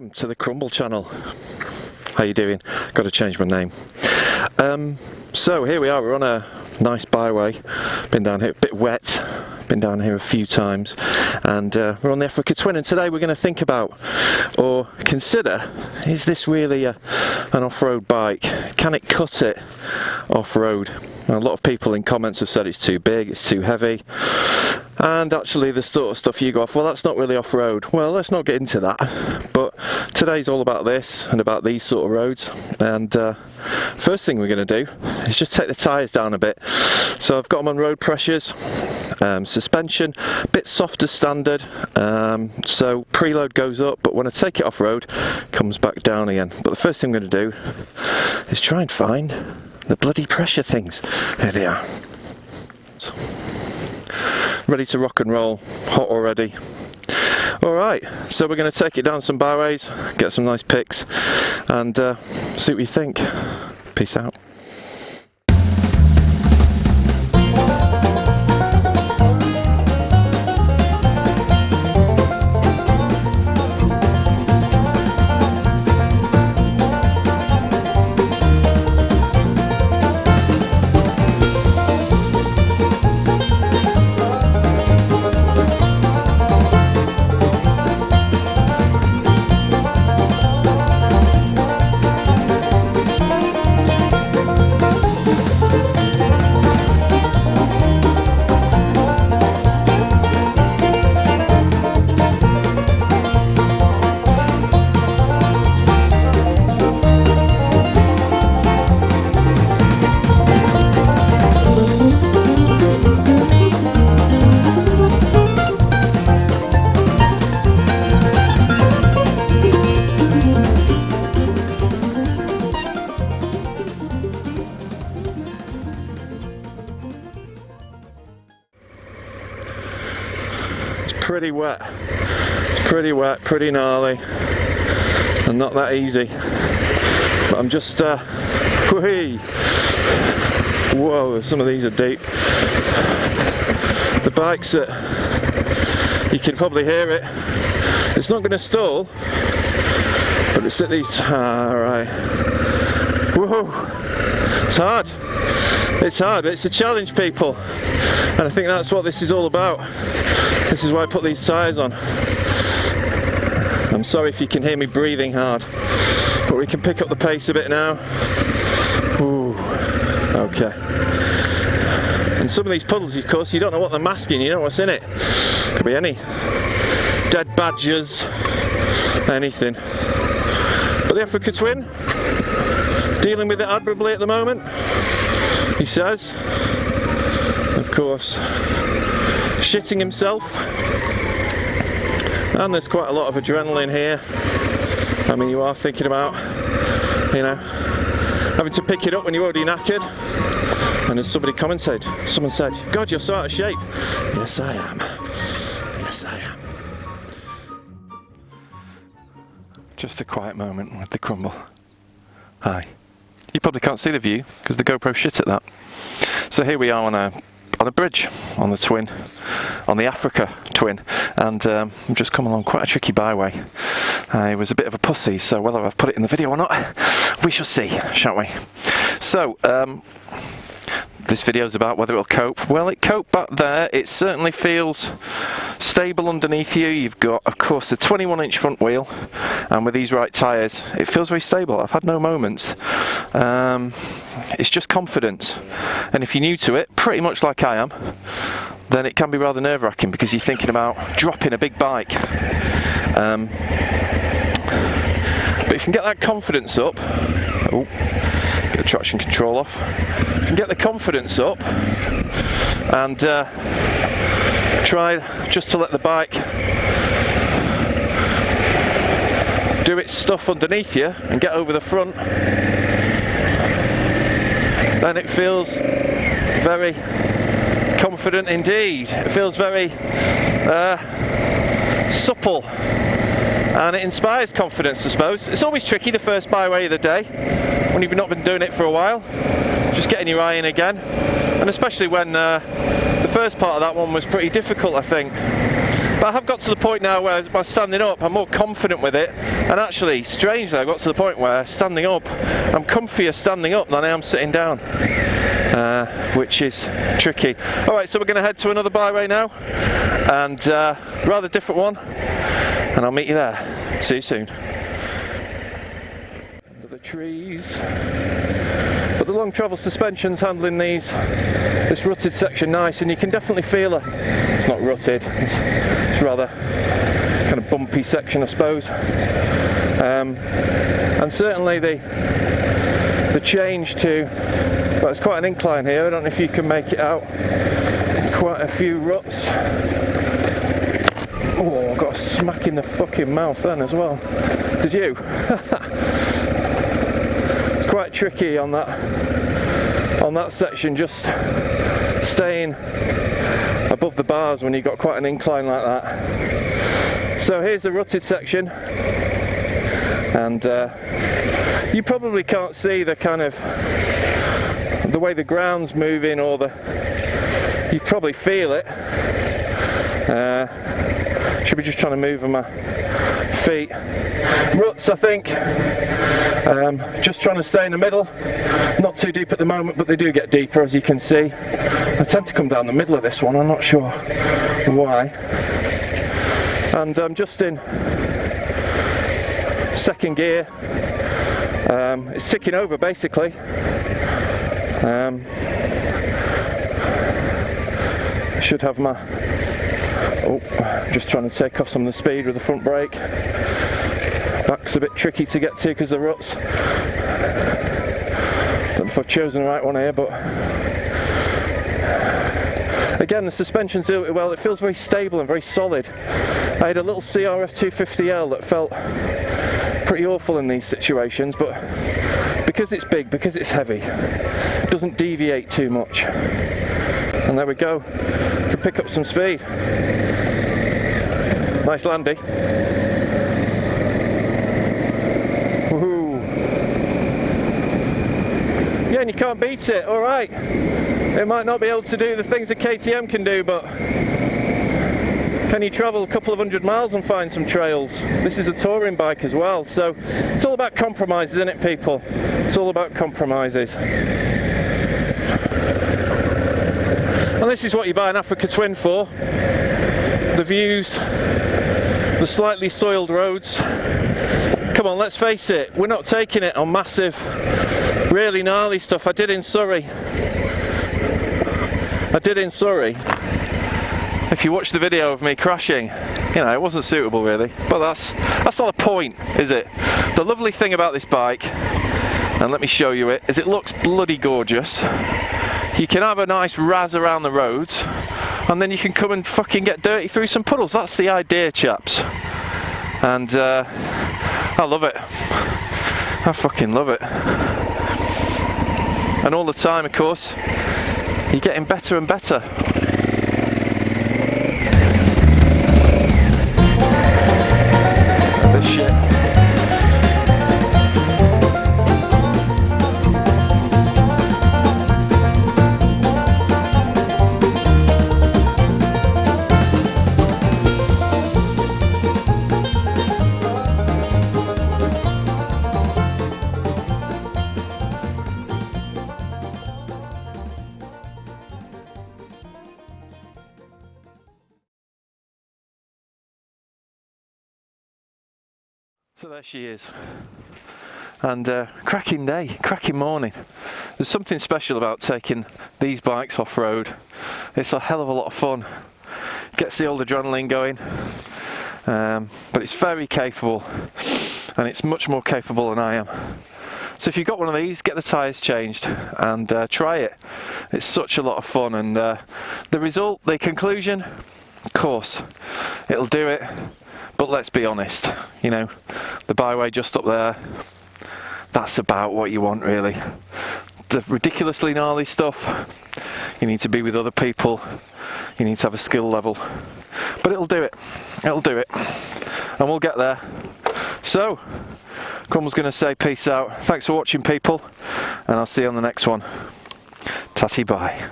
Welcome to the Crumble channel. How you doing? Got to change my name. So here we are, we're on a nice byway. Been down here, a bit wet, been down here a few times, and we're on the Africa Twin, and today we're going to think about or consider, is this really an off-road bike? Can it cut it off-road? A lot of people in comments have said it's too big, it's too heavy, and actually the sort of stuff you go off, well, that's not really off-road. Well, let's not get into that, but today's all about this and about these sort of roads. And first thing we're going to do is just take the tyres down a bit. So I've got them on road pressures, suspension a bit soft as standard, so preload goes up, but when I take it off-road it comes back down again. But the first thing I'm going to do is try and find the bloody pressure things. Here they are. Ready to rock and roll, hot already. Alright, so we're going to take it down some byways, get some nice pics, and see what you think. Peace out. Pretty wet. It's pretty wet, pretty gnarly, and not that easy. But I'm just whoa, some of these are deep. The bike's you can probably hear it. It's not going to stall, but it's at these. Right. Whoa! It's hard. It's hard. It's a challenge, people, and I think that's what this is all about. This is why I put these tyres on. I'm sorry if you can hear me breathing hard, but we can pick up the pace a bit now. Ooh, okay. And some of these puddles, of course, you don't know what they're masking, you don't know what's in it. Could be any dead badgers, anything. But the Africa Twin, dealing with it admirably at the moment, he says. Of course, shitting himself, and there's quite a lot of adrenaline here. I mean, you are thinking about, you know, having to pick it up when you're already knackered. And as somebody commented, someone said, God, you're so out of shape. Yes, I am. Yes, I am. Just a quiet moment with the Crumble. Hi. You probably can't see the view because the GoPro shit at that. So here we are on a bridge on the Twin, on the Africa Twin, and I've just come along quite a tricky byway. I was a bit of a pussy, so whether I've put it in the video or not, we shall see, shan't we? So this video is about whether it'll cope. Well, it coped back there. It certainly feels stable underneath you. You've got, of course, a 21-inch front wheel, and with these right tyres, it feels very stable. I've had no moments. It's just confidence, and if you're new to it, pretty much like I am, then it can be rather nerve-wracking because you're thinking about dropping a big bike. But if you can get that confidence up, oh, get the traction control off. If you can get the confidence up and try just to let the bike do its stuff underneath you and get over the front, then it feels very confident indeed. It feels very supple, and it inspires confidence, I suppose. It's always tricky, the first byway of the day, when you've not been doing it for a while, just getting your eye in again, and especially when the first part of that one was pretty difficult, I think. But I have got to the point now where by standing up I'm more confident with it, and actually strangely I got to the point where standing up I'm comfier standing up than I am sitting down, which is tricky. Alright, so we're going to head to another byway now, and rather different one, and I'll meet you there. See you soon. Under the trees. But the long travel suspension's handling this rutted section nice, and you can definitely feel it. It's not rutted, it's rather kind of bumpy section, I suppose. And certainly the change to, well, it's quite an incline here. I don't know if you can make it out. Quite a few ruts. Oh, I got a smack in the fucking mouth then as well. Did you? It's quite tricky on that section, just staying above the bars when you've got quite an incline like that. So here's the rutted section, and you probably can't see the kind of the way the ground's moving, or you probably feel it. Should be just trying to move my feet. Ruts, I think. Just trying to stay in the middle. Not too deep at the moment, but they do get deeper, as you can see. I tend to come down the middle of this one, I'm not sure why. And I'm just in second gear. It's ticking over basically. I should have my... Oh, just trying to take off some of the speed with the front brake. Back's a bit tricky to get to because of the ruts. Don't know if I've chosen the right one here, but again, the suspension's doing it well. It feels very stable and very solid. I had a little CRF 250L that felt pretty awful in these situations, but because it's big, because it's heavy, it doesn't deviate too much. And there we go. You can pick up some speed. Nice landy. Woohoo! Yeah, and you can't beat it. All right. It might not be able to do the things that KTM can do, but can you travel a couple of 100 miles and find some trails? This is a touring bike as well, so it's all about compromises, isn't it, people? It's all about compromises. And this is what you buy an Africa Twin for. The views, the slightly soiled roads. Come on, let's face it, we're not taking it on massive, really gnarly stuff. I did in Surrey. If you watch the video of me crashing, you know, it wasn't suitable really. But that's not the point, is it? The lovely thing about this bike, and let me show you it, is it looks bloody gorgeous. You can have a nice razz around the roads, and then you can come and fucking get dirty through some puddles. That's the idea, chaps. And I love it. I fucking love it. And all the time, of course, you're getting better and better. This shit. So there she is, and cracking day, cracking morning. There's something special about taking these bikes off-road. It's a hell of a lot of fun. Gets the old adrenaline going, but it's very capable, and it's much more capable than I am. So if you've got one of these, get the tyres changed and try it. It's such a lot of fun, and the result, the conclusion, of course, it'll do it. But let's be honest, you know, the byway just up there, that's about what you want really. The ridiculously gnarly stuff, you need to be with other people, you need to have a skill level. But it'll do it, and we'll get there. So, Cromwell's going to say peace out. Thanks for watching, people, and I'll see you on the next one. Tatty bye.